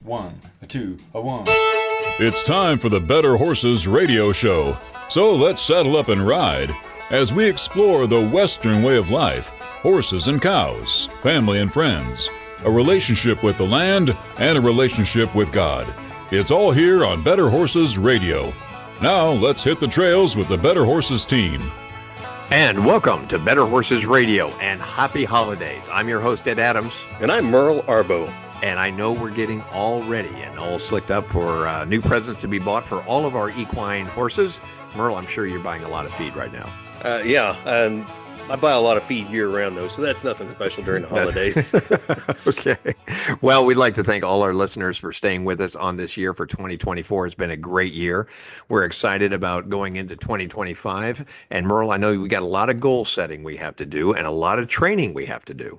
1, a 2, a 1. It's time for the Better Horses radio show. So let's saddle up and ride as we explore the Western way of life, horses and cows, family and friends, a relationship with the land, and a relationship with God. It's all here on Better Horses Radio. Now let's hit the trails with the Better Horses team. And welcome to Better Horses Radio and happy holidays. I'm your host, Ed Adams. And I'm Merle Arbo. And I know we're getting all ready and all slicked up for new presents to be bought for all of our equine horses. Merle, I'm sure you're buying a lot of feed right now. I buy a lot of feed year-round, though, so that's nothing special during the holidays. Okay. Well, we'd like to thank all our listeners for staying with us on this year for 2024. It's been a great year. We're excited about going into 2025. And Merle, I know we got a lot of goal setting we have to do and a lot of training we have to do.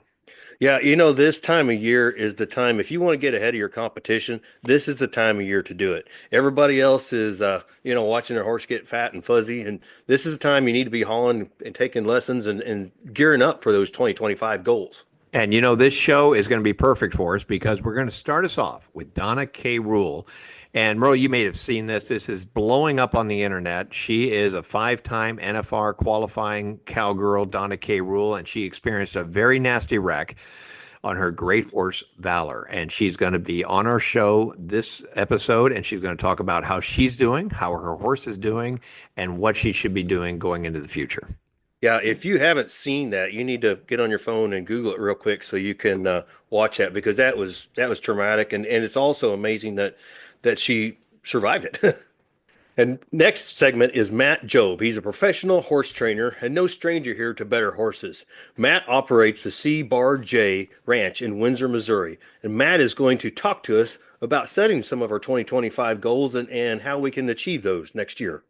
Yeah, this time of year is the time, if you want to get ahead of your competition, this is the time of year to do it. Everybody else is, watching their horse get fat and fuzzy, and this is the time you need to be hauling and taking lessons and gearing up for those 2025 goals. And this show is going to be perfect for us because we're going to start us off with Donna K. Rule. And Merle, you may have seen this. This is blowing up on the internet. She is a 5-time NFR qualifying cowgirl, Donna K. Rule, and she experienced a very nasty wreck on her great horse, Valor. And she's going to be on our show this episode, and she's going to talk about how she's doing, how her horse is doing, and what she should be doing going into the future. Yeah, if you haven't seen that, you need to get on your phone and Google it real quick so you can watch that, because that was traumatic, and it's also amazing that she survived it. And next segment is Matt Jobe. He's a professional horse trainer and no stranger here to Better Horses. Matt operates the C-Bar J Ranch in Windsor, Missouri, and Matt is going to talk to us about setting some of our 2025 goals and how we can achieve those next year.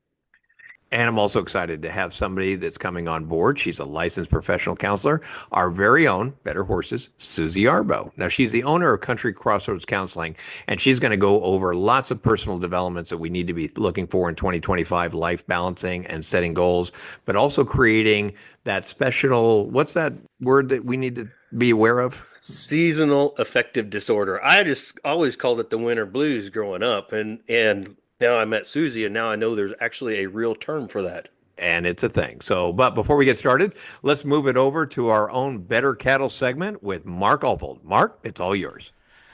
And I'm also excited to have somebody that's coming on board. She's a licensed professional counselor, our very own Better Horses, Susie Arbo. Now, she's the owner of Country Crossroads Counseling, and she's going to go over lots of personal developments that we need to be looking for in 2025, life balancing and setting goals, but also creating that special, what's that word that we need to be aware of? Seasonal affective disorder. I just always called it the winter blues growing up, and now I met Susie, and now I know there's actually a real term for that. And it's a thing. But before we get started, let's move it over to our own Better Cattle segment with Mark Alpold. Mark, it's all yours.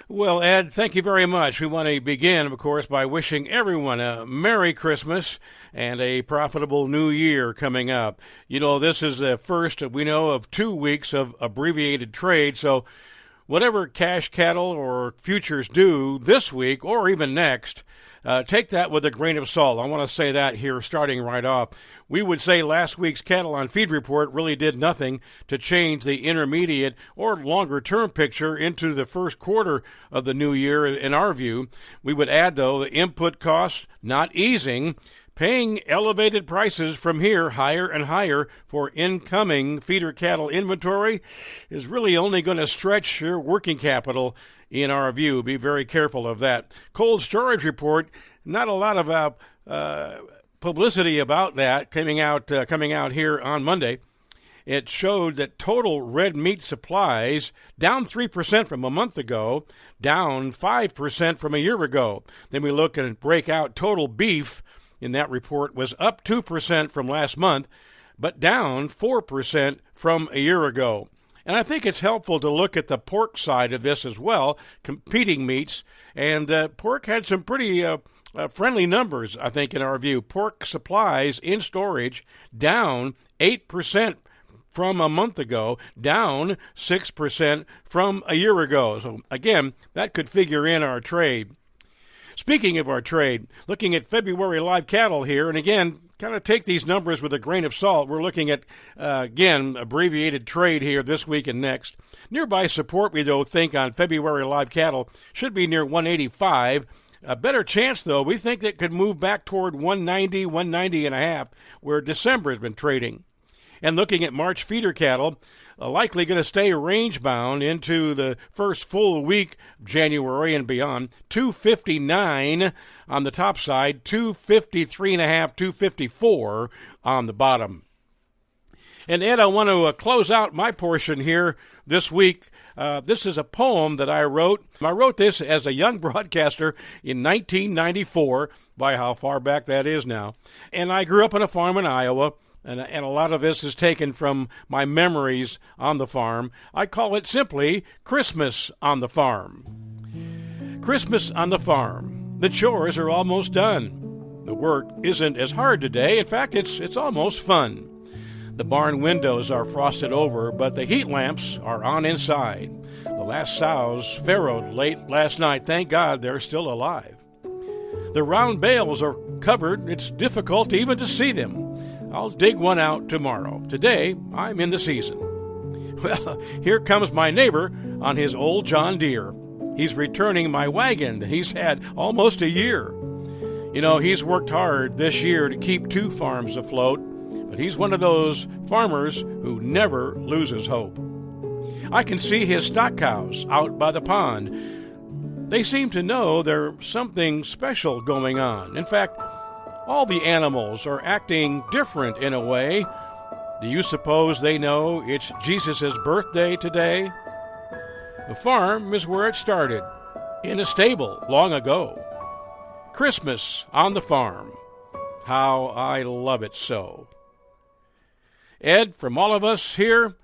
Well, Ed, thank you very much. We want to begin, of course, by wishing everyone a Merry Christmas and a profitable New Year coming up. This is the first, we know, of 2 weeks of abbreviated trade, so whatever cash cattle or futures do this week or even next, take that with a grain of salt. I want to say that here starting right off. We would say last week's Cattle on Feed report really did nothing to change the intermediate or longer-term picture into the first quarter of the new year, in our view. We would add, though, the input costs not easing, paying elevated prices from here higher and higher for incoming feeder cattle inventory is really only going to stretch your working capital, in our view. Be very careful of that. Cold storage report, not a lot of publicity about that coming out here on Monday. It showed that total red meat supplies down 3% from a month ago, down 5% from a year ago. Then we look and break out total beef in that report was up 2% from last month, but down 4% from a year ago. And I think it's helpful to look at the pork side of this as well, competing meats. And pork had some pretty friendly numbers, I think, in our view. Pork supplies in storage down 8% from a month ago, down 6% from a year ago. So, again, that could figure in our trade. Speaking of our trade, looking at February live cattle here, and again, kind of take these numbers with a grain of salt. We're looking at, again, abbreviated trade here this week and next. Nearby support, we, though, think on February live cattle should be near 185. A better chance, though, we think that could move back toward 190, 190 and a half, where December has been trading. And looking at March feeder cattle, likely going to stay range-bound into the first full week of January and beyond. 259 on the top side, 253.5, 254 on the bottom. And Ed, I want to close out my portion here this week This is a poem that I wrote. I wrote this as a young broadcaster in 1994, by how far back that is now. And I grew up on a farm in Iowa, and a lot of this is taken from my memories on the farm. I call it simply Christmas on the Farm. Christmas on the farm. The chores are almost done. The work isn't as hard today. In fact, it's almost fun. The barn windows are frosted over, but the heat lamps are on inside. The last sows farrowed late last night. Thank God they're still alive. The round bales are covered. It's difficult even to see them. I'll dig one out tomorrow. Today, I'm in the season. Well, here comes my neighbor on his old John Deere. He's returning my wagon that he's had almost a year. You know, he's worked hard this year to keep 2 farms afloat, but he's one of those farmers who never loses hope. I can see his stock cows out by the pond. They seem to know there's something special going on. In fact, all the animals are acting different in a way. Do you suppose they know it's Jesus' birthday today? The farm is where it started, in a stable long ago. Christmas on the farm. How I love it so. Ed, from all of us here,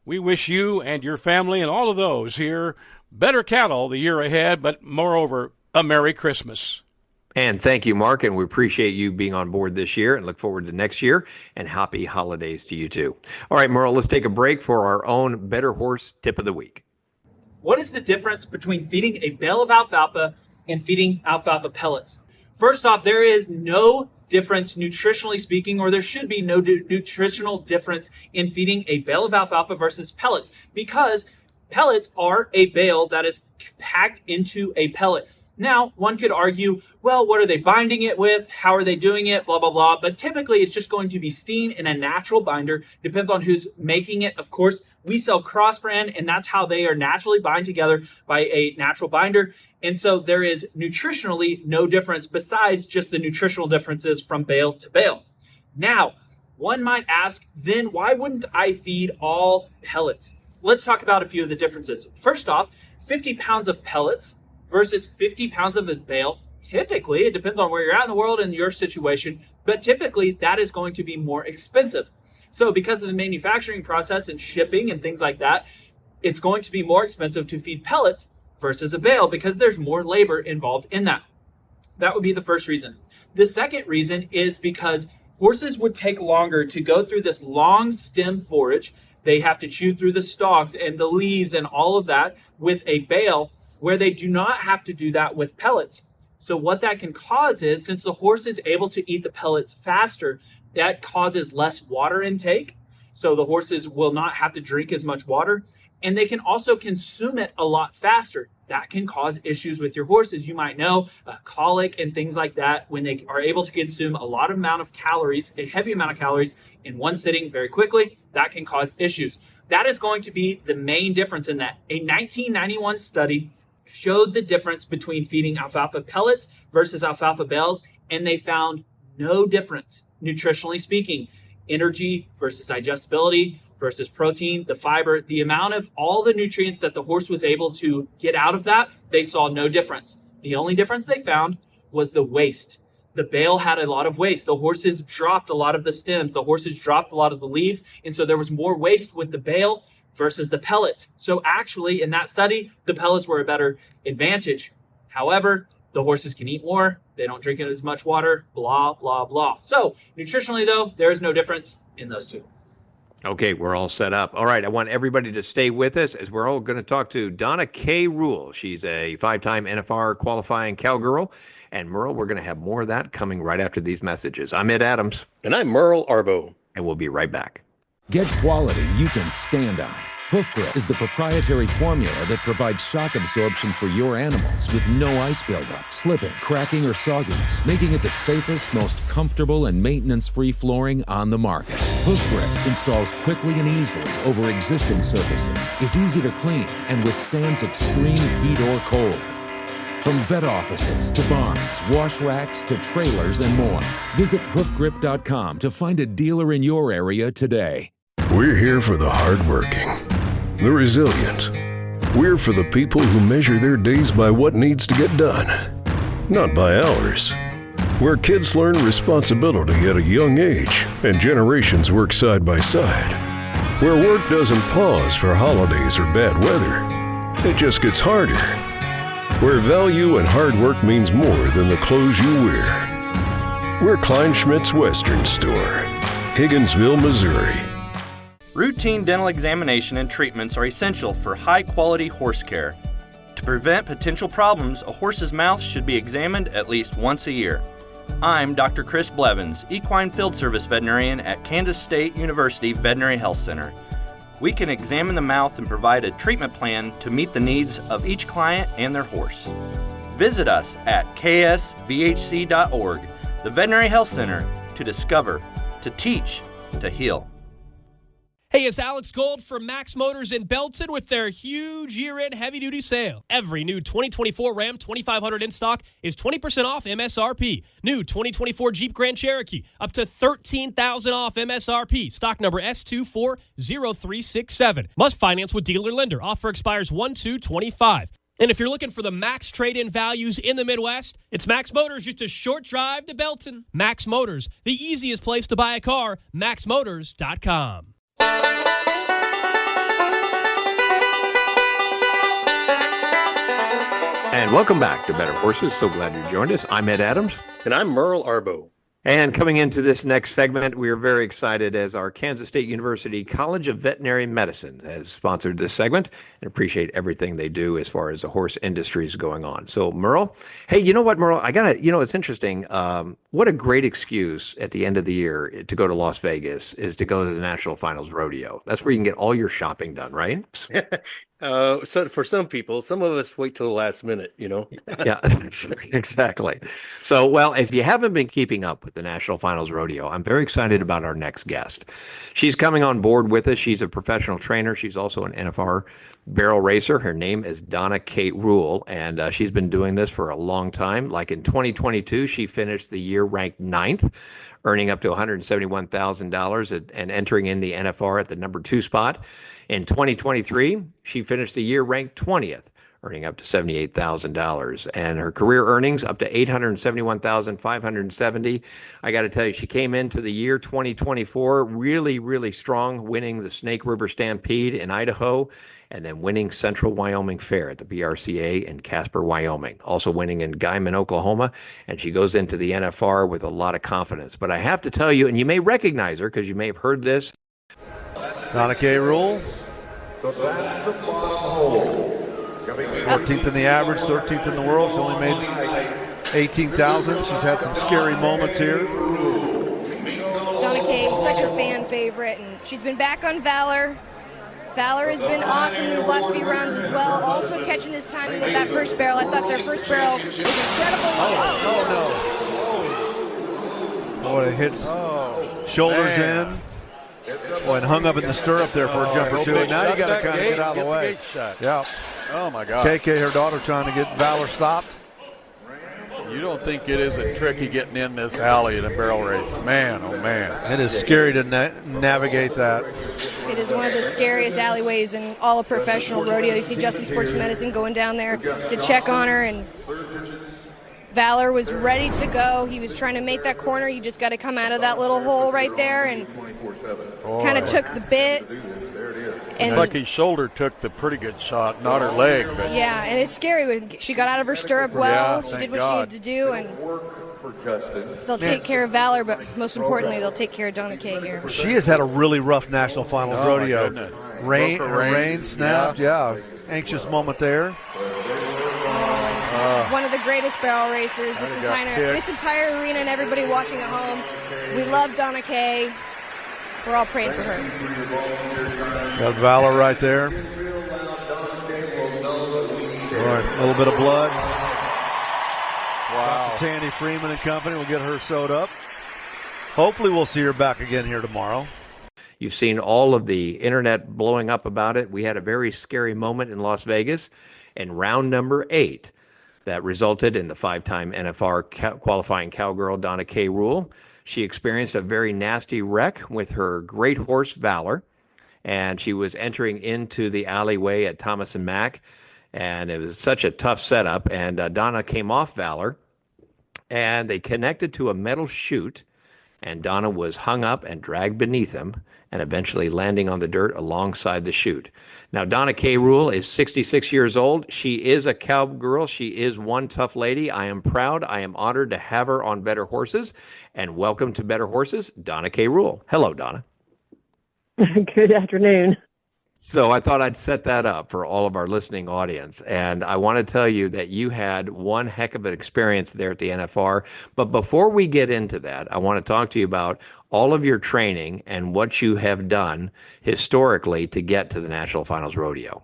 we wish you and your family and all of those here better cattle the year ahead, but moreover, a Merry Christmas. And thank you, Mark, and we appreciate you being on board this year and look forward to next year, and happy holidays to you too. All right, Merle, let's take a break for our own Better Horse Tip of the Week. What is the difference between feeding a bale of alfalfa and feeding alfalfa pellets? First off, there is no difference nutritionally speaking, or there should be no nutritional difference in feeding a bale of alfalfa versus pellets, because pellets are a bale that is packed into a pellet. Now, one could argue, well, what are they binding it with? How are they doing it? Blah, blah, blah. But typically, it's just going to be steam in a natural binder. Depends on who's making it. Of course, we sell cross brand, and that's how they are naturally bind together by a natural binder. And so there is nutritionally no difference besides just the nutritional differences from bale to bale. Now, one might ask, then why wouldn't I feed all pellets? Let's talk about a few of the differences. First off, 50 pounds of pellets versus 50 pounds of a bale. Typically, it depends on where you're at in the world and your situation, but typically that is going to be more expensive. So because of the manufacturing process and shipping and things like that, it's going to be more expensive to feed pellets versus a bale because there's more labor involved in that. That would be the first reason. The second reason is because horses would take longer to go through this long stem forage. They have to chew through the stalks and the leaves and all of that with a bale, where they do not have to do that with pellets. So what that can cause is, since the horse is able to eat the pellets faster, that causes less water intake. So the horses will not have to drink as much water, and they can also consume it a lot faster. That can cause issues with your horses. You might know colic and things like that when they are able to consume a lot of amount of calories, a heavy amount of calories in one sitting very quickly. That can cause issues. That is going to be the main difference in that. A 1991 study showed the difference between feeding alfalfa pellets versus alfalfa bales, and they found no difference, nutritionally speaking. Energy versus digestibility versus protein, the fiber, the amount of all the nutrients that the horse was able to get out of that, they saw no difference. The only difference they found was the waste. The bale had a lot of waste. The horses dropped a lot of the stems. The horses dropped a lot of the leaves. And so there was more waste with the bale versus the pellets. So actually, in that study, the pellets were a better advantage. However, the horses can eat more. They don't drink as much water, blah, blah, blah. So nutritionally, though, there is no difference in those two. Okay, we're all set up. All right, I want everybody to stay with us as we're all going to talk to Donna K. Rule. She's a 5-time NFR qualifying cowgirl. And Merle, we're going to have more of that coming right after these messages. I'm Ed Adams. And I'm Merle Arbo. And we'll be right back. Get quality you can stand on. Hoof Grip is the proprietary formula that provides shock absorption for your animals with no ice buildup, slipping, cracking, or sogginess, making it the safest, most comfortable, and maintenance-free flooring on the market. Hoof Grip installs quickly and easily over existing surfaces, is easy to clean, and withstands extreme heat or cold. From vet offices to barns, wash racks to trailers and more. Visit hoofgrip.com to find a dealer in your area today. We're here for the hardworking, the resilient, We're for the people who measure their days by what needs to get done, not by hours. Where kids learn responsibility at a young age and generations work side by side. Where work doesn't pause for holidays or bad weather. It just gets harder. Where value and hard work means more than the clothes you wear. We're Kleinschmidt's Western Store, Higginsville, Missouri. Routine dental examination and treatments are essential for high-quality horse care. To prevent potential problems, a horse's mouth should be examined at least once a year. I'm Dr. Chris Blevins, Equine Field Service Veterinarian at Kansas State University Veterinary Health Center. We can examine the mouth and provide a treatment plan to meet the needs of each client and their horse. Visit us at ksvhc.org, the Veterinary Health Center, to discover, to teach, to heal. Hey, it's Alex Gold from Max Motors in Belton with their huge year-end heavy-duty sale. Every new 2024 Ram 2500 in stock is 20% off MSRP. New 2024 Jeep Grand Cherokee up to $13,000 off MSRP. Stock number S240367. Must finance with dealer lender. Offer expires 1/2/25. And if you're looking for the max trade-in values in the Midwest, it's Max Motors, just a short drive to Belton. Max Motors, the easiest place to buy a car, maxmotors.com. And welcome back to Better Horses. So glad you joined us. I'm Ed Adams. And I'm Merle Arbo. And coming into this next segment, we are very excited as our Kansas State University College of Veterinary Medicine has sponsored this segment and appreciate everything they do as far as the horse industry is going on. So, Merle, hey, you know what, Merle? It's interesting. What a great excuse at the end of the year to go to Las Vegas is to go to the National Finals Rodeo. That's where you can get all your shopping done, right? So for some people, some of us wait till the last minute, Yeah, exactly. So, well, if you haven't been keeping up with the National Finals Rodeo, I'm very excited about our next guest. She's coming on board with us. She's a professional trainer. She's also an NFR barrel racer. Her name is Donna Kate Rule, and she's been doing this for a long time. Like in 2022, she finished the year ranked 9th, earning up to $171,000 and entering in the NFR at the number 2 spot. In 2023, she finished the year ranked 20th, earning up to $78,000. And her career earnings up to $871,570. I got to tell you, she came into the year 2024 really, really strong, winning the Snake River Stampede in Idaho, and then winning Central Wyoming Fair at the BRCA in Casper, Wyoming. Also winning in Guyman, Oklahoma. And she goes into the NFR with a lot of confidence. But I have to tell you, and you may recognize her because you may have heard this. Donna K. Rule. 14th in the average, 13th in the world. She's only made 18,000. She's had some scary moments here. Donna K. was such a fan favorite, and she's been back on Valor. Valor has been awesome these last few rounds as well. Also catching his timing with that first barrel. I thought their first barrel was incredible. Boy, it hits shoulders in. Boy, and hung up in the stirrup there for a jump or two. And now you got to kind of get out of the way. Yeah. Oh, my God. KK, her daughter, trying to get Valor stopped. You don't think it isn't tricky getting in this alley in a barrel race. Man, oh, man. It is scary to navigate that. It is one of the scariest alleyways in all of professional rodeo. You see Justin Sports Medicine going down there to check on her, and Valor was ready to go. He was trying to make that corner. You just got to come out of that little hole right there, and kind of took the bit. It's like his shoulder took the pretty good shot, not her leg. But yeah, and it's scary when she got out of her stirrup well. She did what she needed to do, and they'll take care of Valor, but most importantly, they'll take care of Donna K here. She has had a really rough National Finals rodeo. Rain snapped, yeah. Anxious moment there. One of the greatest barrel racers, this entire arena and everybody watching at home. We love Donna K. We're all praying for her. Got Valor right there. All right, a little bit of blood. Wow. Tandy Freeman and company will get her sewed up. Hopefully we'll see her back again here tomorrow. You've seen all of the internet blowing up about it. We had a very scary moment in Las Vegas in round number 8 that resulted in the 5-time NFR qualifying cowgirl Donna K. Rule. She experienced a very nasty wreck with her great horse Valor, and she was entering into the alleyway at Thomas and Mack, and it was such a tough setup. And Donna came off Valor, and they connected to a metal chute, and Donna was hung up and dragged beneath him, and eventually landing on the dirt alongside the chute. Now, Donna K. Rule is 66 years old. She is a cowgirl. She is one tough lady. I am proud. I am honored to have her on Better Horses. And welcome to Better Horses, Donna K. Rule. Hello, Donna. Good afternoon. So I thought I'd set that up for all of our listening audience. And I want to tell you that you had one heck of an experience there at the NFR. But before we get into that, I want to talk to you about all of your training and what you have done historically to get to the National Finals Rodeo.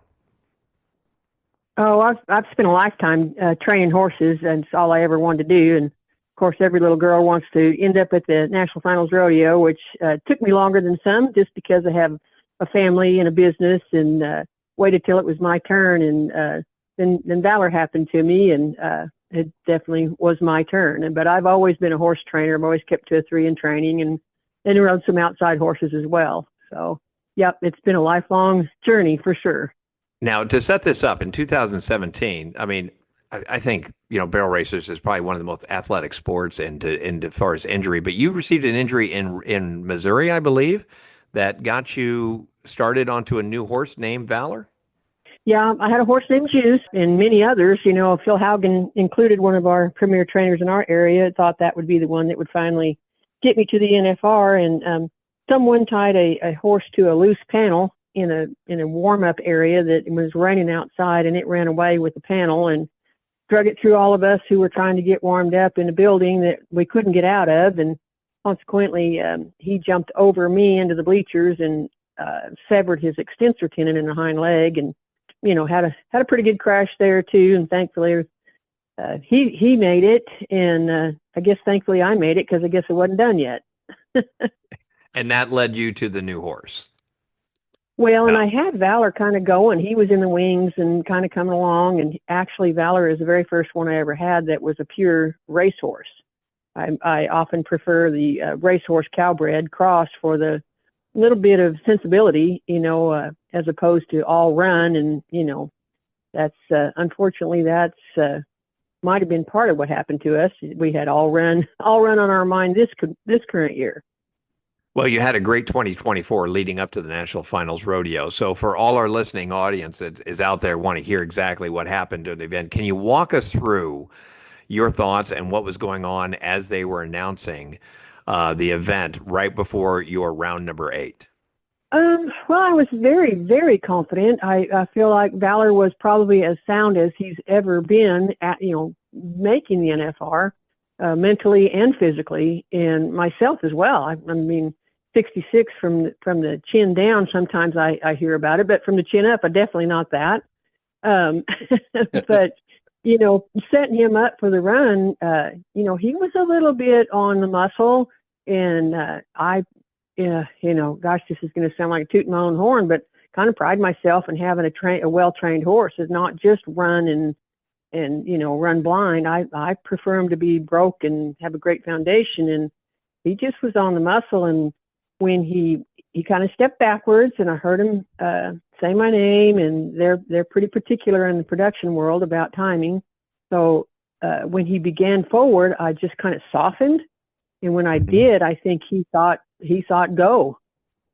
Oh, I've spent a lifetime training horses, and it's all I ever wanted to do. And of course, every little girl wants to end up at the National Finals Rodeo, which took me longer than some, just because I have a family and a business, and waited till it was my turn. And then Valor happened to me, and it definitely was my turn. But I've always been a horse trainer. I've always kept 2 or 3 in training, and then rode some outside horses as well. So, yep, it's been a lifelong journey for sure. Now, to set this up in 2017, I mean, I think, barrel racers is probably one of the most athletic sports and as far as injury, but you received an injury in Missouri, I believe, that got you started onto a new horse named Valor? Yeah, I had a horse named Juice and many others. Phil Haugen included, one of our premier trainers in our area, thought that would be the one that would finally get me to the NFR. And someone tied a horse to a loose panel in a warm-up area that was raining outside, and it ran away with the panel and drug it through all of us who were trying to get warmed up in a building that we couldn't get out of. And consequently, he jumped over me into the bleachers and severed his extensor tendon in the hind leg, and had a pretty good crash there too. And thankfully, he made it, and I guess thankfully I made it, because I guess it wasn't done yet. And that led you to the new horse. Well, and I had Valor kind of going. He was in the wings and kind of coming along. And actually, Valor is the very first one I ever had that was a pure racehorse. I often prefer the racehorse cowbred cross for the little bit of sensibility, as opposed to all run. And, that's unfortunately, that's might have been part of what happened to us. We had all run on our mind this current year. Well, you had a great 2024 leading up to the National Finals Rodeo. So for all our listening audience that is out there want to hear exactly what happened during the event, can you walk us through your thoughts and what was going on as they were announcing the event right before your round number 8? Well, I was very, very confident. I feel like Valor was probably as sound as he's ever been at, making the NFR, mentally and physically, and myself as well. I mean, 66 from the chin down, sometimes I hear about it, but from the chin up, I'm definitely not that. But, setting him up for the run, he was a little bit on the muscle, and gosh, this is going to sound like a tooting my own horn, but kind of pride myself in having a well-trained horse, is not just run and run blind. I prefer him to be broke and have a great foundation, and he just was on the muscle. And when he kind of stepped backwards, and I heard him say my name, and they're pretty particular in the production world about timing. So when he began forward, I just kind of softened, and when I did, I think he thought go.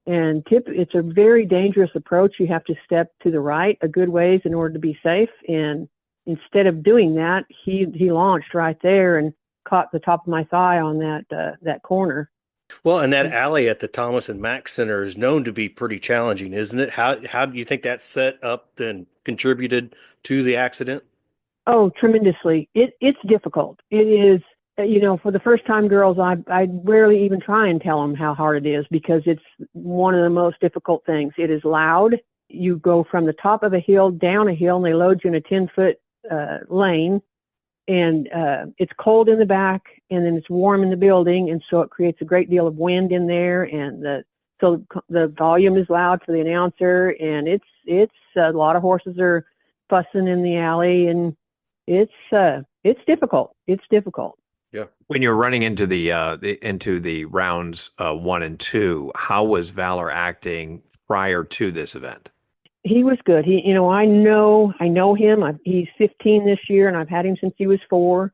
And it's a very dangerous approach. You have to step to the right a good ways in order to be safe. And instead of doing that, he launched right there and caught the top of my thigh on that corner. Well, and that alley at the Thomas and Mack Center is known to be pretty challenging, isn't it? How do you think that set up and contributed to the accident? Oh, tremendously. It's difficult. It is, for the first time girls, I rarely even try and tell them how hard it is, because it's one of the most difficult things. It is loud. You go from the top of a hill down a hill, and they load you in a 10-foot lane, and it's cold in the back, and then it's warm in the building, and so it creates a great deal of wind in there, and so the volume is loud for the announcer, and it's a lot of horses are fussing in the alley, and it's difficult. It's difficult. Yeah. When you're running into the rounds 1 and 2, how was Valor acting prior to this event? He was good. I know him. He's 15 this year, and I've had him since he was 4.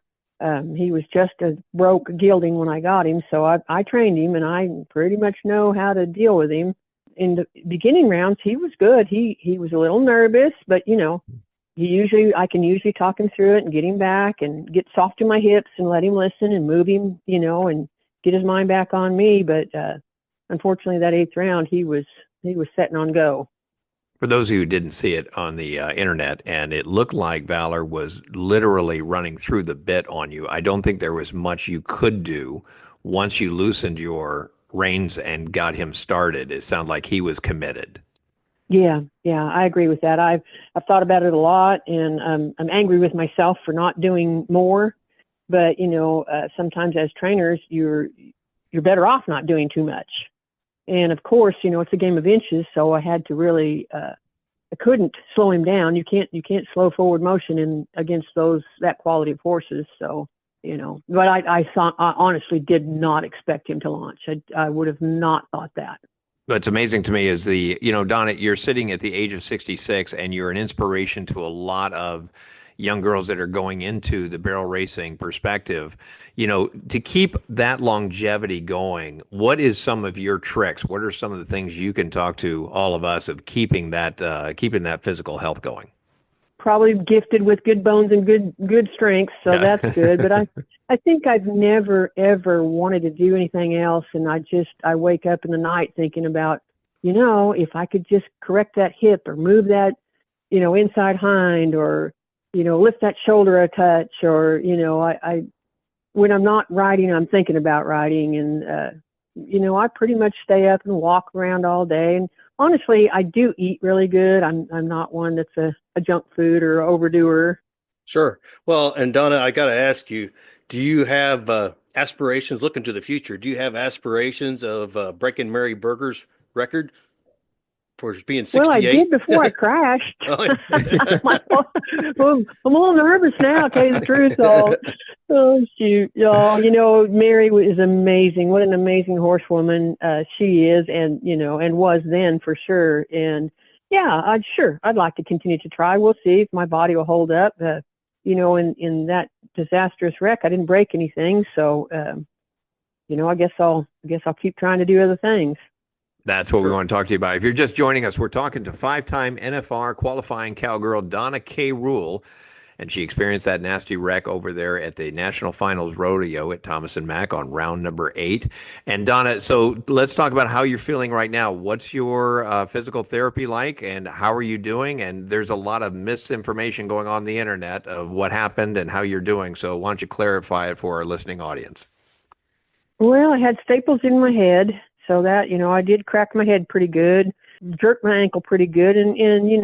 He was just a broke gelding when I got him, so I trained him, and I pretty much know how to deal with him. In the beginning rounds, he was good. He was a little nervous, but I can usually talk him through it and get him back and get soft in my hips and let him listen and move him, and get his mind back on me. But unfortunately, that 8th round, he was setting on go. For those of you who didn't see it on the internet, and it looked like Valor was literally running through the bit on you. I don't think there was much you could do once you loosened your reins and got him started. It sounded like he was committed. Yeah, I agree with that. I've thought about it a lot, and I'm angry with myself for not doing more. But sometimes as trainers, you're better off not doing too much. And of course, it's a game of inches, so I had to really, I couldn't slow him down. You can't slow forward motion against that quality of horses. So, but I honestly did not expect him to launch. I would have not thought that. What's amazing to me is Donna, you're sitting at the age of 66, and you're an inspiration to a lot of young girls that are going into the barrel racing perspective. To keep that longevity going, what is some of your tricks? What are some of the things you can talk to all of us of keeping that physical health going? Probably gifted with good bones and good strength, so that's good. But I think I've never ever wanted to do anything else, and I wake up in the night thinking about, if I could just correct that hip or move that, inside hind, or lift that shoulder a touch, or I when I'm not riding, I'm thinking about riding, and I pretty much stay up and walk around all day. And honestly, I do eat really good. I'm not one that's a junk food or overdoer. Sure. Well, and Donna, I got to ask you, do you have aspirations looking to the future? Do you have aspirations of breaking Mary Berger's record for being 68? Well, I did before I crashed. I'm a little nervous now, to tell you the truth. Oh, shoot. Mary is amazing. What an amazing horsewoman she is, and was then for sure. And yeah, I'd like to continue to try. We'll see if my body will hold up. In that disastrous wreck, I didn't break anything, so I guess I'll keep trying to do other things. That's what we want to talk to you about. If you're just joining us, we're talking to 5-time NFR qualifying cowgirl Donna K. Rule, and she experienced that nasty wreck over there at the National Finals Rodeo at Thomas and Mack on round number 8. And Donna, so let's talk about how you're feeling right now. What's your physical therapy like, and how are you doing? And there's a lot of misinformation going on the internet of what happened and how you're doing. So why don't you clarify it for our listening audience? Well, I had staples in my head. So that, I did crack my head pretty good, jerked my ankle pretty good. And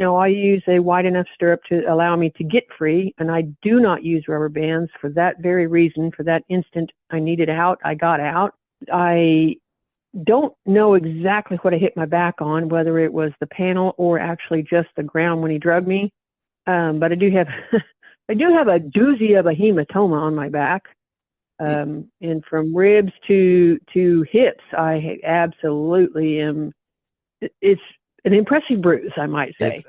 I use a wide enough stirrup to allow me to get free. And I do not use rubber bands for that very reason. For that instant I needed out, I got out. I don't know exactly what I hit my back on, whether it was the panel or actually just the ground when he drugged me. But I do have, a doozy of a hematoma on my back. And from ribs to hips, I absolutely am. It's an impressive bruise, I might say.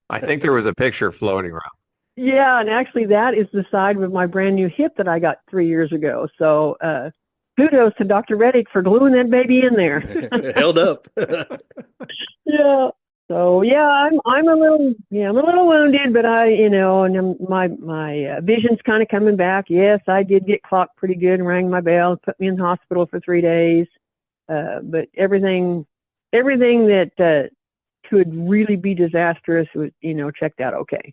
I think there was a picture floating around. Yeah, and actually that is the side of my brand new hip that I got 3 years ago. So kudos to Dr. Reddick for gluing that baby in there. Held up. Yeah. So yeah, I'm a little wounded, but and my vision's kind of coming back. Yes, I did get clocked pretty good and rang my bell, put me in the hospital for 3 days. But everything that could really be disastrous was, checked out okay.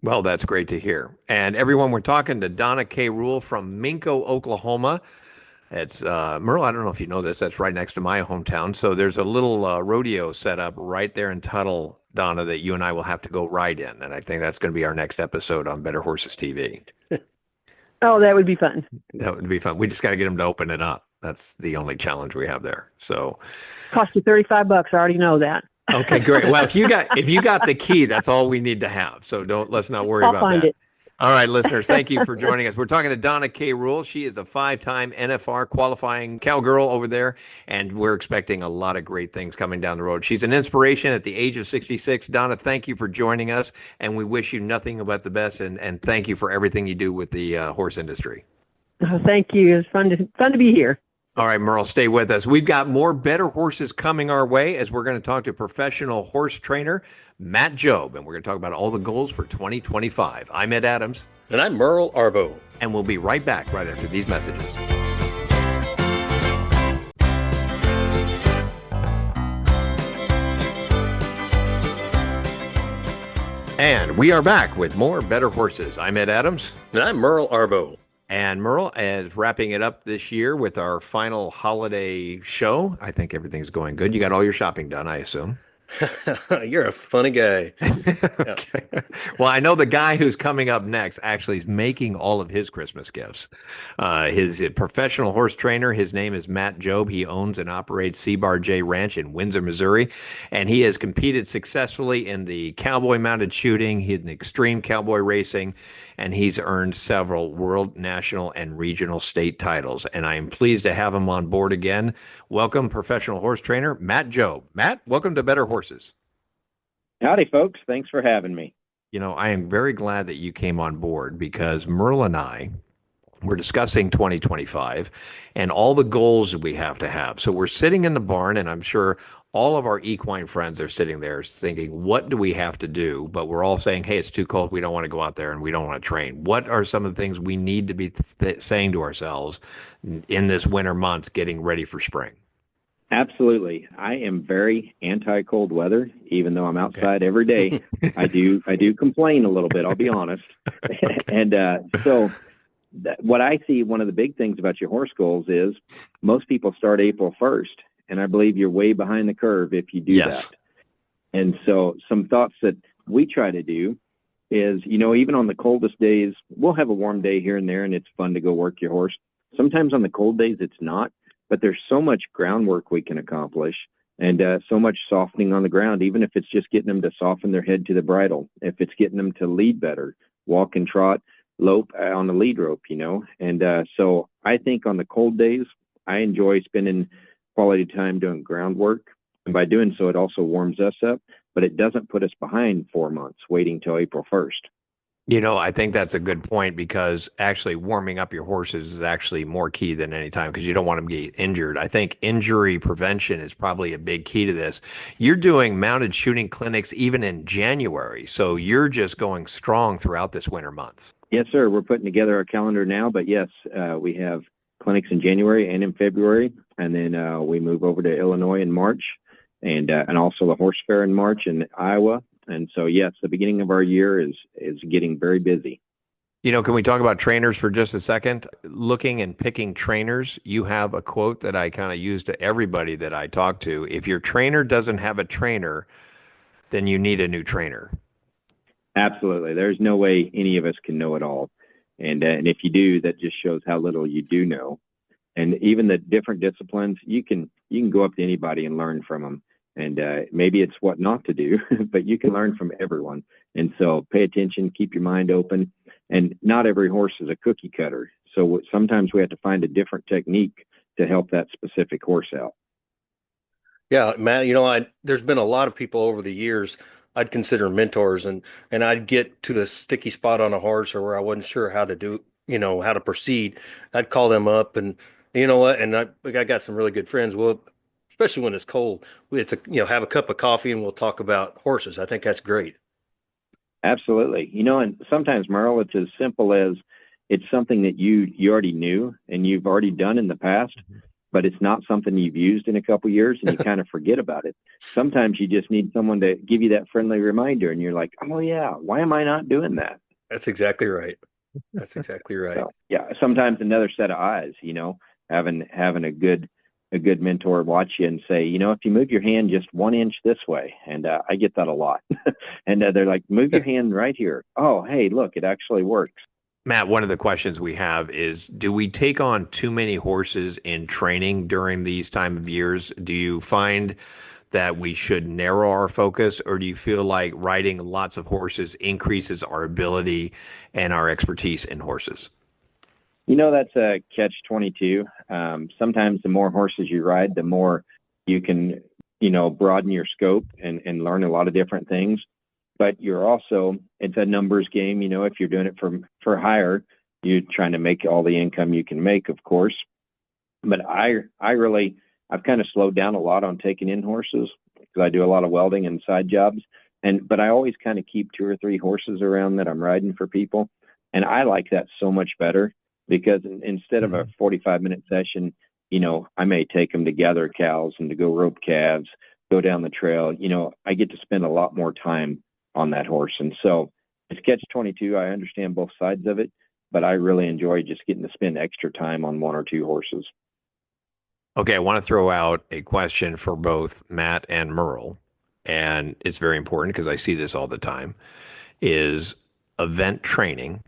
Well, that's great to hear. And everyone, we're talking to Donna K. Rule from Minco, Oklahoma. It's Merle, I don't know if you know this, that's right next to my hometown. So there's a little rodeo set up right there in Tuttle, Donna, that you and I will have to go ride in. And I think that's going to be our next episode on Better Horses TV. Oh, that would be fun. That would be fun. We just got to get them to open it up. That's the only challenge we have there. So cost you $35. I already know that. Okay, great. Well, if you got the key, that's all we need to have. So let's not worry about that. All right, listeners, thank you for joining us. We're talking to Donna K. Rule. She is a 5-time NFR qualifying cowgirl over there, and we're expecting a lot of great things coming down the road. She's an inspiration at the age of 66. Donna, thank you for joining us, and we wish you nothing but the best, and thank you for everything you do with the horse industry. Thank you. It's fun to be here. All right, Merle, stay with us. We've got more Better Horses coming our way as we're going to talk to professional horse trainer Matt Jobe, and we're going to talk about all the goals for 2025. I'm Ed Adams. And I'm Merle Arbo. And we'll be right back right after these messages. And we are back with more Better Horses. I'm Ed Adams. And I'm Merle Arbo. And Merle is wrapping it up this year with our final holiday show. I think everything's going good. You got all your shopping done, I assume. You're a funny guy. Okay. Well, I know the guy who's coming up next actually is making all of his Christmas gifts. His professional horse trainer, his name is Matt Jobe. He owns and operates C-Bar J Ranch in Windsor, Missouri, and he has competed successfully in the cowboy mounted shooting, in extreme cowboy racing, and he's earned several world, national, and regional state titles. And I am pleased to have him on board again. Welcome, professional horse trainer Matt Jobe. Matt, welcome to Better Horses. Howdy, folks. Thanks for having me. You know, I am very glad that you came on board because Merle and I were discussing 2025 and all the goals that we have to have. So we're sitting in the barn, and I'm sure all of our equine friends are sitting there thinking, what do we have to do? But we're all saying, hey, it's too cold. We don't want to go out there and we don't want to train. What are some of the things we need to be saying to ourselves in this winter months getting ready for spring? Absolutely. I am very anti-cold weather, even though I'm outside every day. I do complain a little bit, I'll be honest. And what I see, one of the big things about your horse goals is most people start April 1st. And I believe you're way behind the curve if you do that. And so some thoughts that we try to do is, even on the coldest days, we'll have a warm day here and there, and it's fun to go work your horse. Sometimes on the cold days, it's not. But there's so much groundwork we can accomplish and so much softening on the ground, even if it's just getting them to soften their head to the bridle, if it's getting them to lead better, walk and trot, lope on the lead rope, And so I think on the cold days, I enjoy spending quality time doing groundwork. And by doing so, it also warms us up, but it doesn't put us behind 4 months waiting till April 1st. I think that's a good point because actually warming up your horses is actually more key than any time because you don't want them to get injured. I think injury prevention is probably a big key to this. You're doing mounted shooting clinics even in January, so you're just going strong throughout this winter months. Yes, sir. We're putting together our calendar now, but yes, we have clinics in January and in February, and then we move over to Illinois in March, and also the horse fair in March in Iowa. And so, yes, the beginning of our year is getting very busy. Can we talk about trainers for just a second? Looking and picking trainers, you have a quote that I kind of use to everybody that I talk to. If your trainer doesn't have a trainer, then you need a new trainer. Absolutely. There's no way any of us can know it all. And if you do, that just shows how little you do know. And even the different disciplines, you can go up to anybody and learn from them. And maybe it's what not to do, but you can learn from everyone. And so pay attention, keep your mind open. And not every horse is a cookie cutter. So sometimes we have to find a different technique to help that specific horse out. Yeah, Matt, there's been a lot of people over the years I'd consider mentors, and I'd get to the sticky spot on a horse or where I wasn't sure how to do, how to proceed. I'd call them up and, and I got some really good friends. Well, especially when it's cold, we have to, have a cup of coffee and we'll talk about horses. I think that's great. Absolutely. And sometimes, Merle, it's as simple as it's something that you already knew and you've already done in the past, but it's not something you've used in a couple of years and you kind of forget about it. Sometimes you just need someone to give you that friendly reminder and you're like, oh yeah, why am I not doing that? That's exactly right. That's exactly right. So, yeah. Sometimes another set of eyes, having a good mentor watch you and say, if you move your hand just 1 inch this way, and I get that a lot, and they're like, move your hand right here. Oh, hey, look, it actually works. Matt, one of the questions we have is, do we take on too many horses in training during these time of years? Do you find that we should narrow our focus, or do you feel like riding lots of horses increases our ability and our expertise in horses? That's a catch-22. Sometimes the more horses you ride, the more you can, broaden your scope and learn a lot of different things. But it's a numbers game. If you're doing it for hire, you're trying to make all the income you can make, of course. But I've kind of slowed down a lot on taking in horses because I do a lot of welding and side jobs. But I always kind of keep 2 or 3 horses around that I'm riding for people. And I like that so much better because instead of a 45-minute session, I may take them to gather cows and to go rope calves, go down the trail. I get to spend a lot more time on that horse. And so it's catch-22. I understand both sides of it, but I really enjoy just getting to spend extra time on 1 or 2 horses. Okay, I want to throw out a question for both Matt and Merle, and it's very important because I see this all the time, is event training.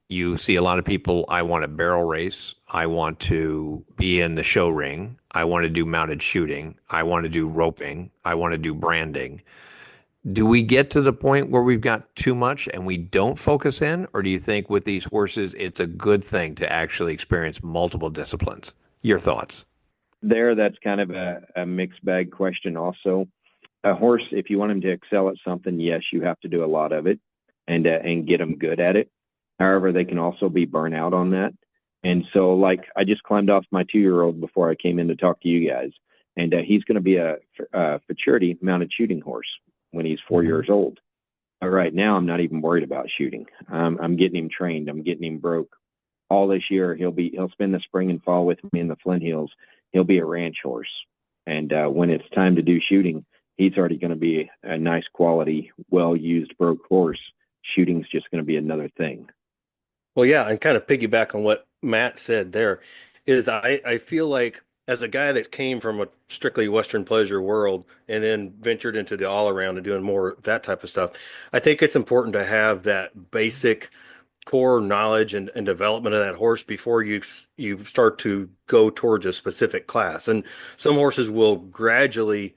You see a lot of people, I want to barrel race, I want to be in the show ring, I want to do mounted shooting, I want to do roping, I want to do branding. Do we get to the point where we've got too much and we don't focus in, or do you think with these horses it's a good thing to actually experience multiple disciplines? Your thoughts? That's kind of a mixed bag question also. A horse, if you want him to excel at something, yes, you have to do a lot of it and get them good at it. However, they can also be burnt out on that. And so, I just climbed off my 2-year-old before I came in to talk to you guys, and he's going to be a futurity mounted shooting horse when he's 4 years old. Right now, I'm not even worried about shooting. I'm getting him trained. I'm getting him broke. All this year, he'll spend the spring and fall with me in the Flint Hills. He'll be a ranch horse. And when it's time to do shooting, he's already going to be a nice quality, well-used broke horse. Shooting's just going to be another thing. Well, yeah, and kind of piggyback on what Matt said there is I feel like as a guy that came from a strictly Western pleasure world and then ventured into the all around and doing more of that type of stuff, I think it's important to have that basic core knowledge and development of that horse before you start to go towards a specific class. And some horses will gradually,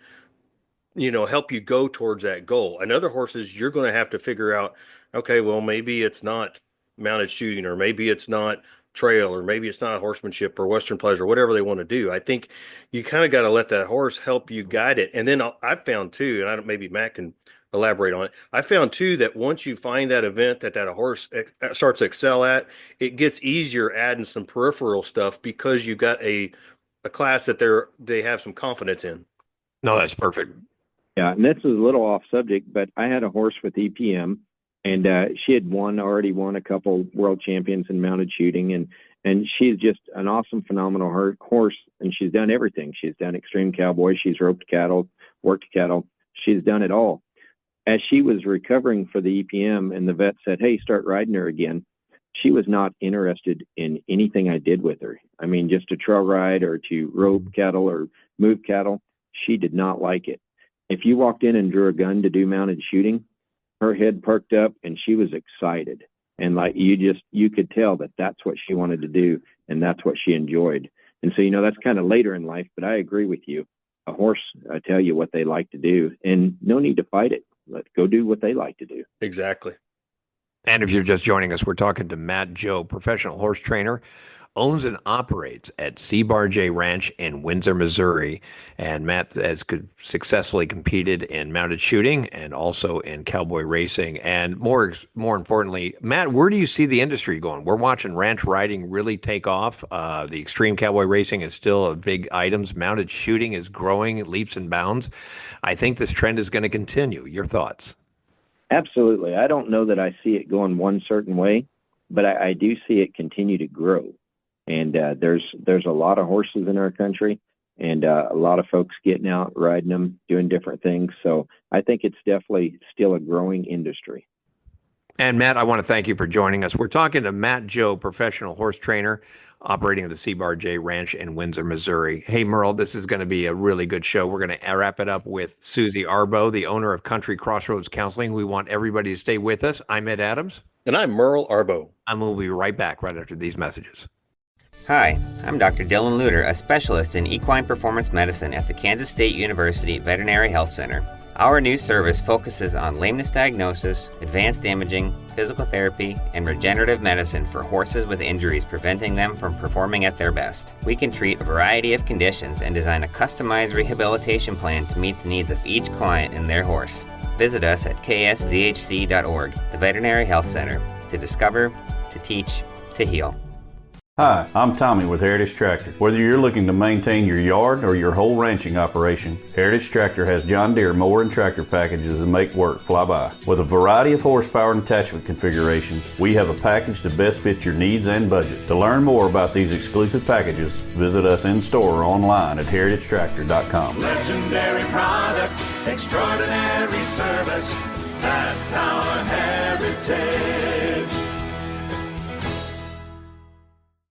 help you go towards that goal. And other horses, you're going to have to figure out, okay, well, maybe it's not mounted shooting, or maybe it's not trail, or maybe it's not horsemanship or Western pleasure, whatever they want to do. I think you kind of got to let that horse help you guide it. And then I've found too, and maybe Matt can elaborate on it. I found too that once you find that event that a horse starts to excel at, it gets easier adding some peripheral stuff because you got a class that they have some confidence in. No, that's perfect. Yeah, and this is a little off subject, but I had a horse with EPM, and she had already won a couple world champions in mounted shooting, and she's just an awesome, phenomenal horse, and she's done everything. She's done extreme cowboy, she's roped cattle, worked cattle, she's done it all. As she was recovering for the EPM and the vet said, hey, start riding her again, she was not interested in anything I did with her. I mean, just to trail ride or to rope cattle or move cattle, she did not like it. If you walked in and drew a gun to do mounted shooting, her head perked up and she was excited. And you could tell that that's what she wanted to do and that's what she enjoyed. And so, that's kind of later in life, but I agree with you. A horse, I tell you what they like to do, and no need to fight it. Let's go do what they like to do. Exactly. And if you're just joining us, we're talking to Matt Joe, professional horse trainer, owns and operates at C-Bar-J Ranch in Windsor, Missouri. And Matt has successfully competed in mounted shooting and also in cowboy racing. And more importantly, Matt, where do you see the industry going? We're watching ranch riding really take off. The extreme cowboy racing is still a big item. Mounted shooting is growing leaps and bounds. I think this trend is going to continue. Your thoughts? Absolutely. I don't know that I see it going one certain way, but I do see it continue to grow. And there's a lot of horses in our country, and a lot of folks getting out, riding them, doing different things. So I think it's definitely still a growing industry. And Matt, I want to thank you for joining us. We're talking to Matt Joe, professional horse trainer, operating at the C-Bar-J Ranch in Windsor, Missouri. Hey, Merle, this is going to be a really good show. We're going to wrap it up with Susie Arbo, the owner of Country Crossroads Counseling. We want everybody to stay with us. I'm Ed Adams. And I'm Merle Arbo. And we'll be right back right after these messages. Hi, I'm Dr. Dylan Luter, a specialist in equine performance medicine at the Kansas State University Veterinary Health Center. Our new service focuses on lameness diagnosis, advanced imaging, physical therapy, and regenerative medicine for horses with injuries preventing them from performing at their best. We can treat a variety of conditions and design a customized rehabilitation plan to meet the needs of each client and their horse. Visit us at ksvhc.org, the Veterinary Health Center, to discover, to teach, to heal. Hi, I'm Tommy with Heritage Tractor. Whether you're looking to maintain your yard or your whole ranching operation, Heritage Tractor has John Deere mower and tractor packages that make work fly by. With a variety of horsepower and attachment configurations, we have a package to best fit your needs and budget. To learn more about these exclusive packages, visit us in store or online at heritagetractor.com. Legendary products, extraordinary service, that's our heritage.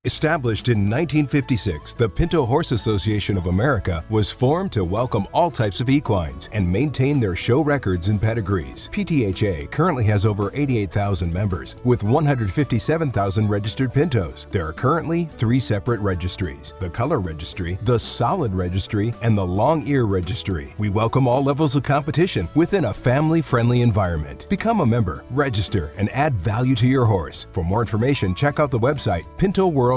Established in 1956, the Pinto Horse Association of America was formed to welcome all types of equines and maintain their show records and pedigrees. PTHA currently has over 88,000 members with 157,000 registered Pintos. There are currently 3 separate registries: the Color Registry, the Solid Registry, and the Long Ear Registry. We welcome all levels of competition within a family-friendly environment. Become a member, register, and add value to your horse. For more information, check out the website pintoworld.com.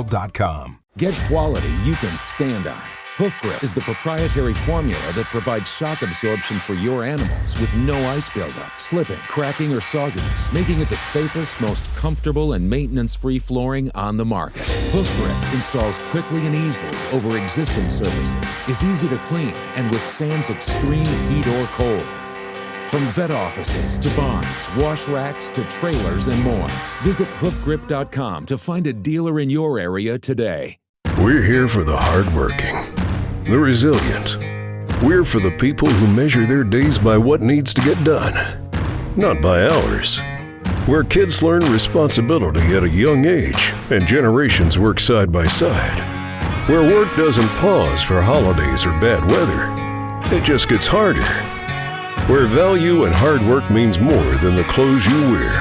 Get quality you can stand on. Hoof Grip is the proprietary formula that provides shock absorption for your animals with no ice buildup, slipping, cracking, or sogginess, making it the safest, most comfortable, and maintenance-free flooring on the market. Hoof Grip installs quickly and easily over existing surfaces, is easy to clean, and withstands extreme heat or cold. From vet offices to barns, wash racks to trailers and more. Visit hoofgrip.com to find a dealer in your area today. We're here for the hardworking, the resilient. We're for the people who measure their days by what needs to get done, not by hours. Where kids learn responsibility at a young age and generations work side by side. Where work doesn't pause for holidays or bad weather. It just gets harder. Where value and hard work means more than the clothes you wear.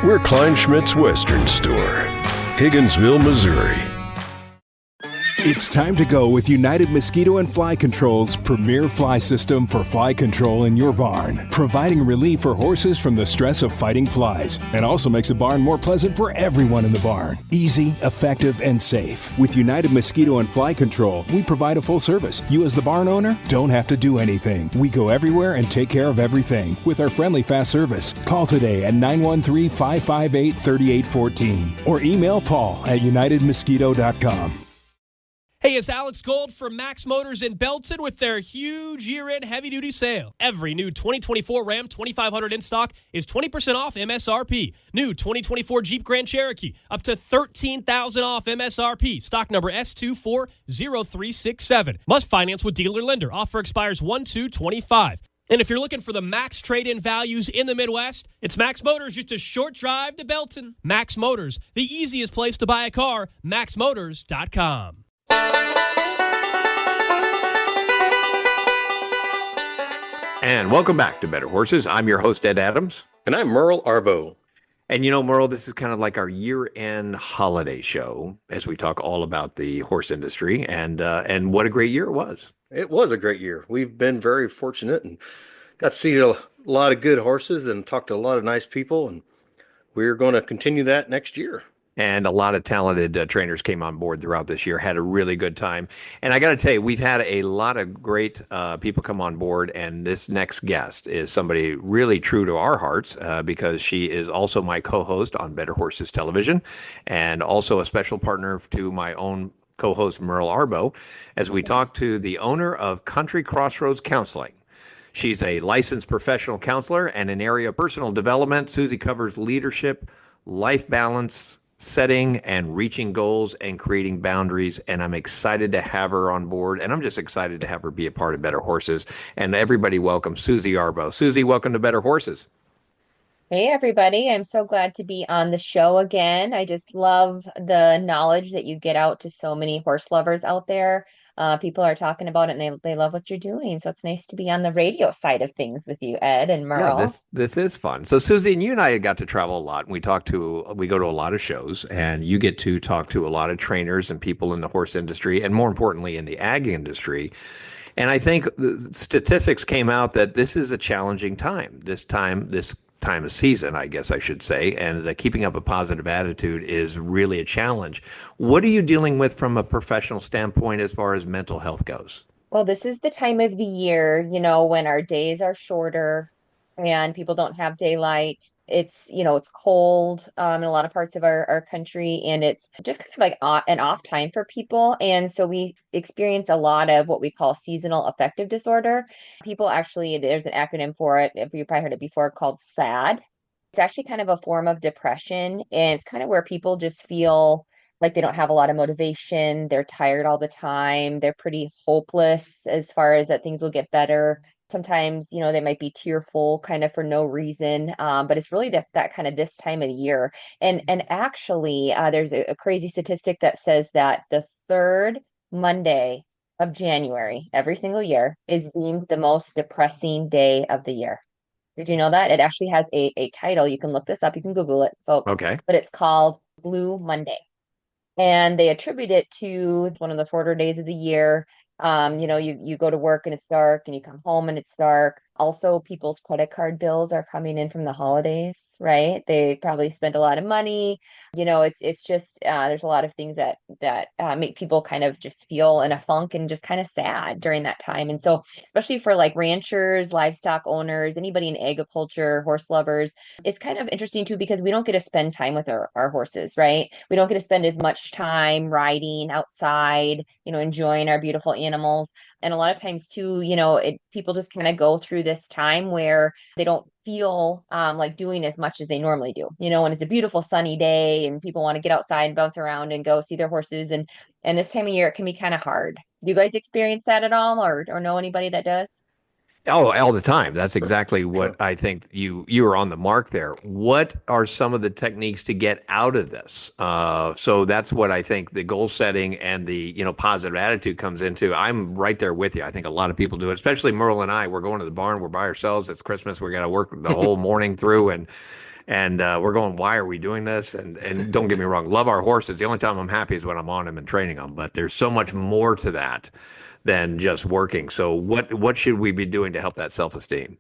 We're Kleinschmidt's Western Store, Higginsville, Missouri. It's time to go with United Mosquito and Fly Control's premier fly system for fly control in your barn, providing relief for horses from the stress of fighting flies, and also makes the barn more pleasant for everyone in the barn. Easy, effective, and safe. With United Mosquito and Fly Control, we provide a full service. You as the barn owner don't have to do anything. We go everywhere and take care of everything with our friendly fast service. Call today at 913-558-3814 or email Paul at unitedmosquito.com. Hey, it's Alex Gold from Max Motors in Belton with their huge year-end heavy-duty sale. Every new 2024 Ram 2500 in stock is 20% off MSRP. New 2024 Jeep Grand Cherokee up to $13,000 off MSRP. Stock number S240367. Must finance with dealer lender. Offer expires 1/2/25. And if you're looking for the max trade-in values in the Midwest, it's Max Motors, just a short drive to Belton. Max Motors, the easiest place to buy a car, maxmotors.com. And welcome back to Better Horses. I'm your host, Ed Adams. And I'm Merle Arbo. And you know, Merle, this is kind of like our year-end holiday show as we talk all about the horse industry and what a great year it was. It was a great year. We've been very fortunate and got to see a lot of good horses and talk to a lot of nice people. And we're going to continue that next year. And a lot of talented trainers came on board throughout this year, had a really good time. And I got to tell you, we've had a lot of great people come on board. And this next guest is somebody really true to our hearts because she is also my co-host on Better Horses Television and also a special partner to my own co-host, Merle Arbo, as we talk to the owner of Country Crossroads Counseling. She's a licensed professional counselor and in area of personal development. Susie covers leadership, life balance, setting and reaching goals and creating boundaries. And I'm excited to have her on board. And I'm just excited to have her be a part of Better Horses. And everybody welcome Susie Arbo. Susie, welcome to Better Horses. Hey, everybody. I'm so glad to be on the show again. I just love the knowledge that you get out to so many horse lovers out there. People are talking about it and they love what you're doing. So it's nice to be on the radio side of things with you, Ed and Yeah, Merle. this is fun. So Susie and you and I got to travel a lot. And we go to a lot of shows, and you get to talk to a lot of trainers and people in the horse industry, and more importantly in the ag industry. And I think the statistics came out that this is a challenging time. This time of season, I guess I should say, and keeping up a positive attitude is really a challenge. What are you dealing with from a professional standpoint as far as mental health goes? Well, this is the time of the year, when our days are shorter and people don't have daylight. It's cold in a lot of parts of our country, and it's just kind of like an off time for people. And so we experience a lot of what we call seasonal affective disorder. People actually, there's an acronym for it, if you probably heard it before, called SAD. It's actually kind of a form of depression, and it's kind of where people just feel like they don't have a lot of motivation. They're tired all the time. They're pretty hopeless as far as that things will get better. Sometimes, they might be tearful kind of for no reason. But it's really that kind of this time of the year. And actually, there's a crazy statistic that says that the third Monday of January every single year is deemed the most depressing day of the year. Did you know that? It actually has a title. You can look this up. You can Google it, folks. Okay. But it's called Blue Monday, and they attribute it to one of the shorter days of the year. You go to work and it's dark, and you come home and it's dark. Also, people's credit card bills are coming in from the holidays, right? They probably spent a lot of money. It's just there's a lot of things that make people kind of just feel in a funk and just kind of sad during that time. And so, especially for like ranchers, livestock owners, anybody in agriculture, horse lovers, it's kind of interesting too because we don't get to spend time with our horses, right? We don't get to spend as much time riding outside, enjoying our beautiful animals. And a lot of times too, people just kind of go through this time where they don't feel like doing as much as they normally do. When it's a beautiful sunny day and people want to get outside and bounce around and go see their horses, and this time of year it can be kind of hard. Do you guys experience that at all, or know anybody that does? Oh, all the time. That's exactly what I think you are on the mark there. What are some of the techniques to get out of this? So that's what I think the goal setting and the positive attitude comes into. I'm right there with you. I think a lot of people do it, especially Merle and I. We're going to the barn. We're by ourselves. It's Christmas. We got to work the whole morning through, and we're going, why are we doing this? And don't get me wrong, love our horses. The only time I'm happy is when I'm on them and training them. But there's so much more to that than just working. So what should we be doing to help that self-esteem?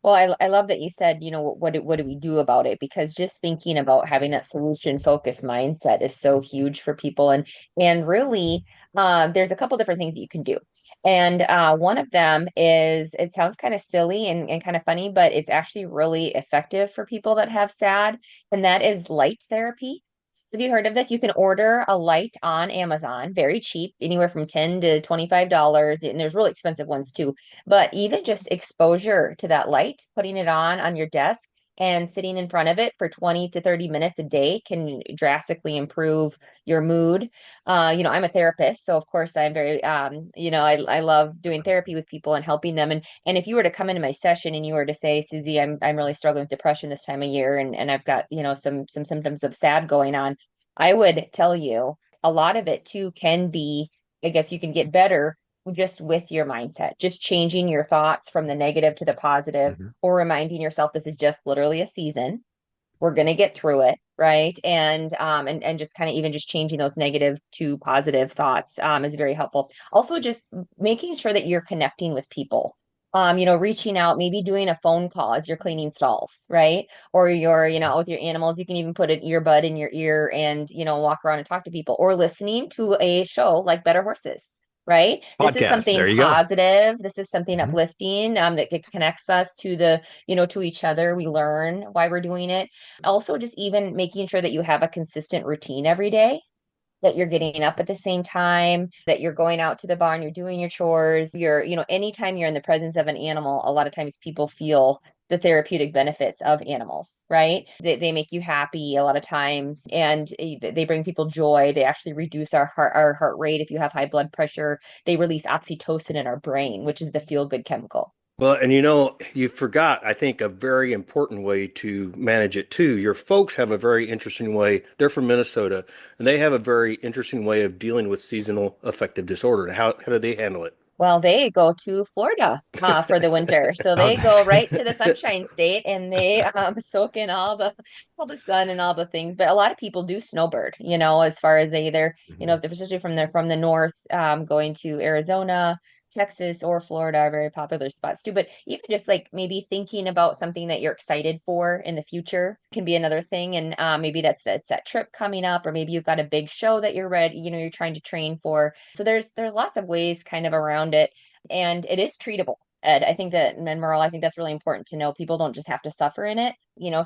Well, I love that you said, what do we do about it? Because just thinking about having that solution focused mindset is so huge for people. And really, there's a couple different things that you can do. And one of them is, it sounds kind of silly and kind of funny, but it's actually really effective for people that have SAD, and that is light therapy. Have you heard of this? You can order a light on Amazon, very cheap, anywhere from $10 to $25, and there's really expensive ones too. But even just exposure to that light, putting it on your desk and sitting in front of it for 20 to 30 minutes a day can drastically improve your mood. I'm a therapist, so of course I'm very, I love doing therapy with people and helping them. And if you were to come into my session and you were to say, Susie, I'm really struggling with depression this time of year, and I've got, some symptoms of SAD going on, I would tell you a lot of it too can be, I guess you can get better just with your mindset, just changing your thoughts from the negative to the positive, or reminding yourself this is just literally a season. We're going to get through it, right? And just kind of even just changing those negative to positive thoughts is very helpful. Also, just making sure that you're connecting with people. Reaching out, maybe doing a phone call as you're cleaning stalls, right? Or you're, out with your animals. You can even put an earbud in your ear and, walk around and talk to people, or listening to a show like Better Horses. Right? This is something positive. This is something uplifting that connects us to to each other. We learn why we're doing it. Also, just even making sure that you have a consistent routine every day, that you're getting up at the same time, that you're going out to the barn, you're doing your chores, anytime you're in the presence of an animal, a lot of times people feel the therapeutic benefits of animals, right? They make you happy a lot of times, and they bring people joy. They actually reduce our heart rate. If you have high blood pressure, they release oxytocin in our brain, which is the feel good chemical. Well, and you forgot, I think, a very important way to manage it too. Your folks have a very interesting way. They're from Minnesota, and they have a very interesting way of dealing with seasonal affective disorder. How do they handle it? Well, they go to Florida for the winter, so they go right to the Sunshine State, and they soak in all the sun and all the things. But a lot of people do snowbird, as far as they either, if they're especially from the north, going to Arizona, Texas, or Florida are very popular spots too. But even just like maybe thinking about something that you're excited for in the future can be another thing. And maybe that's that trip coming up, or maybe you've got a big show that you're ready, you're trying to train for. So there's lots of ways kind of around it, and it is treatable. Ed, I think that, and Merle, I think that's really important to know. People don't just have to suffer in it.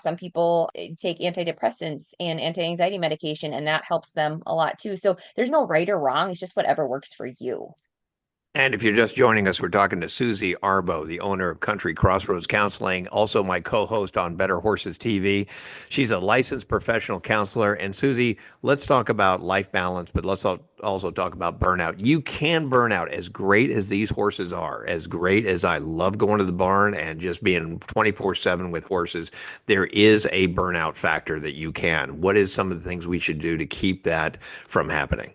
Some people take antidepressants and anti-anxiety medication, and that helps them a lot too. So there's no right or wrong. It's just whatever works for you. And if you're just joining us, we're talking to Susie Arbo, the owner of Country Crossroads Counseling, also my co-host on Better Horses TV. She's a licensed professional counselor. And Susie, let's talk about life balance, but let's also talk about burnout. You can burn out. As great as these horses are, as great as I love going to the barn and just being 24/7 with horses, there is a burnout factor that you can. What is some of the things we should do to keep that from happening?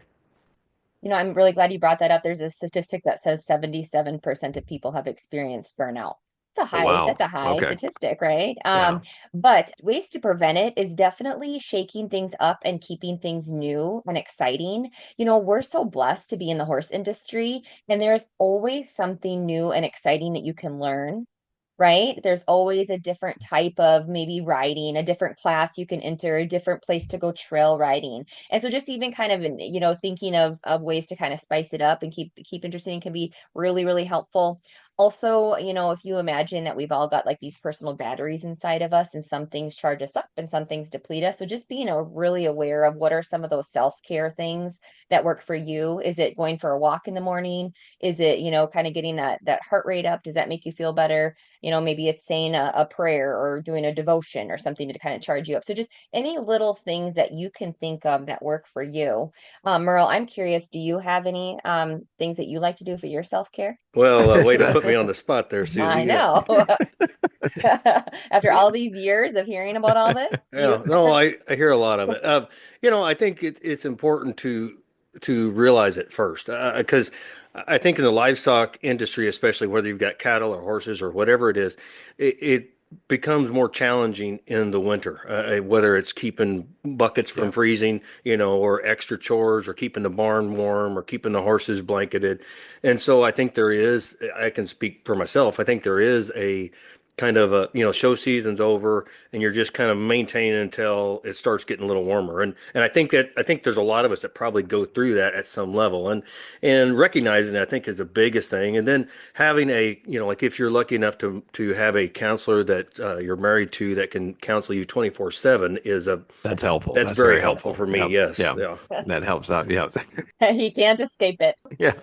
I'm really glad you brought that up. There's a statistic that says 77% of people have experienced burnout. That's a high statistic, right? But ways to prevent it is definitely shaking things up and keeping things new and exciting. We're so blessed to be in the horse industry, and there's always something new and exciting that you can learn. Right? There's always a different type of maybe riding, a different class you can enter, a different place to go trail riding. And so just even kind of, thinking of ways to kind of spice it up and keep interesting can be really, really helpful. Also, if you imagine that we've all got like these personal batteries inside of us, and some things charge us up and some things deplete us. So just being really aware of what are some of those self-care things that work for you. Is it going for a walk in the morning? Is it, kind of getting that heart rate up? Does that make you feel better? Maybe it's saying a prayer or doing a devotion or something to kind of charge you up. So just any little things that you can think of that work for you. Merle, I'm curious, do you have any things that you like to do for your self-care? Well, way to put me on the spot there, Susie. I know. After all these years of hearing about all this? I hear a lot of it. I think it's important to realize it first, because I think in the livestock industry, especially whether you've got cattle or horses or whatever it is, it becomes more challenging in the winter, whether it's keeping buckets from freezing, or extra chores, or keeping the barn warm, or keeping the horses blanketed. And so I think I can speak for myself, I think there is a kind of show season's over, and you're just kind of maintaining until it starts getting a little warmer. And I think there's a lot of us that probably go through that at some level, and recognizing it, I think, is the biggest thing. And then having like if you're lucky enough to have a counselor that you're married to that can counsel you 24/7 that's helpful. That's very helpful for me. Yep. Yes. Yeah. That helps out. Yes. He can't escape it. Yeah.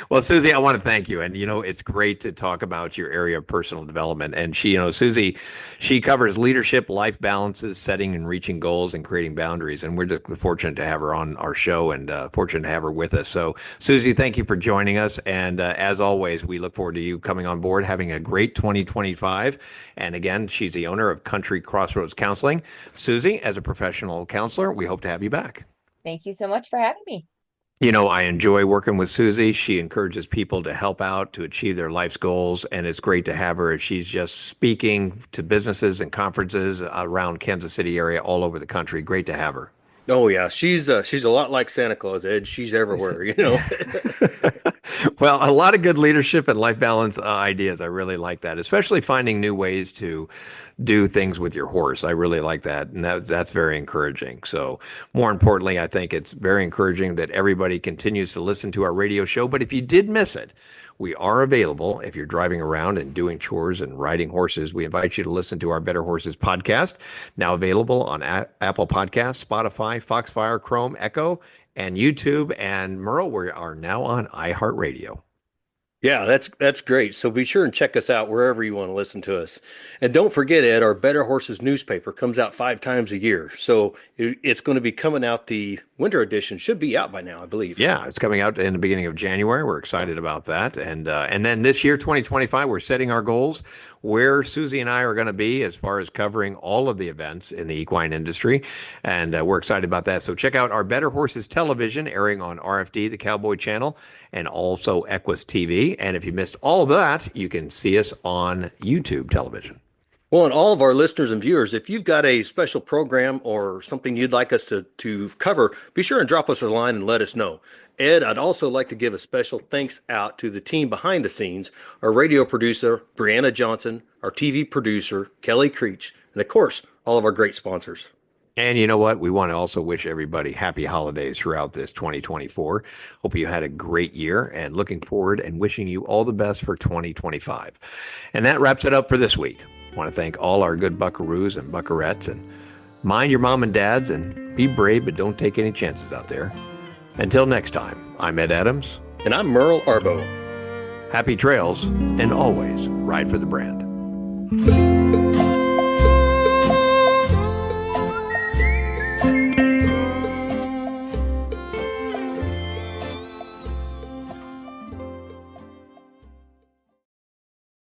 Well, Susie, I want to thank you. And, it's great to talk about your area of personal development. And Susie, she covers leadership, life balances, setting and reaching goals, and creating boundaries. And we're just fortunate to have her on our show, and fortunate to have her with us. So, Susie, thank you for joining us. And as always, we look forward to you coming on board, having a great 2025. And again, she's the owner of Country Crossroads Counseling. Susie, as a professional counselor, we hope to have you back. Thank you so much for having me. I enjoy working with Susie. She encourages people to help out to achieve their life's goals, and it's great to have her as she's just speaking to businesses and conferences around Kansas City area, all over the country. Great to have her. Oh yeah, she's a lot like Santa Claus, Ed. She's everywhere, Well, a lot of good leadership and life balance ideas. I really like that, especially finding new ways to do things with your horse. I really like that, and that's very encouraging. So, more importantly, I think it's very encouraging that everybody continues to listen to our radio show. But if you did miss it, we are available if you're driving around and doing chores and riding horses. We invite you to listen to our Better Horses podcast, now available on Apple Podcasts, Spotify, Foxfire, Chrome, Echo, and YouTube. And Merle, we are now on iHeartRadio. Yeah, that's great. So be sure and check us out wherever you want to listen to us. And don't forget, Ed, our Better Horses newspaper comes out 5 times a year. So it's going to be coming out. The winter edition should be out by now, I believe. Yeah, it's coming out in the beginning of January. We're excited about that. And then this year, 2025, we're setting our goals where Susie and I are going to be as far as covering all of the events in the equine industry. And we're excited about that. So check out our Better Horses television airing on RFD, the Cowboy Channel, and also Equus TV. And if you missed all of that, you can see us on YouTube television. Well, and all of our listeners and viewers, if you've got a special program or something you'd like us to cover, be sure and drop us a line and let us know. Ed, I'd also like to give a special thanks out to the team behind the scenes, our radio producer, Brianna Johnson, our TV producer, Kelly Creech, and of course, all of our great sponsors. And you know what? We want to also wish everybody happy holidays throughout this 2024. Hope you had a great year and looking forward and wishing you all the best for 2025. And that wraps it up for this week. I want to thank all our good buckaroos and buckarettes, and mind your mom and dads and be brave, but don't take any chances out there. Until next time, I'm Ed Adams. And I'm Merle Arbo. Happy trails, and always ride for the brand.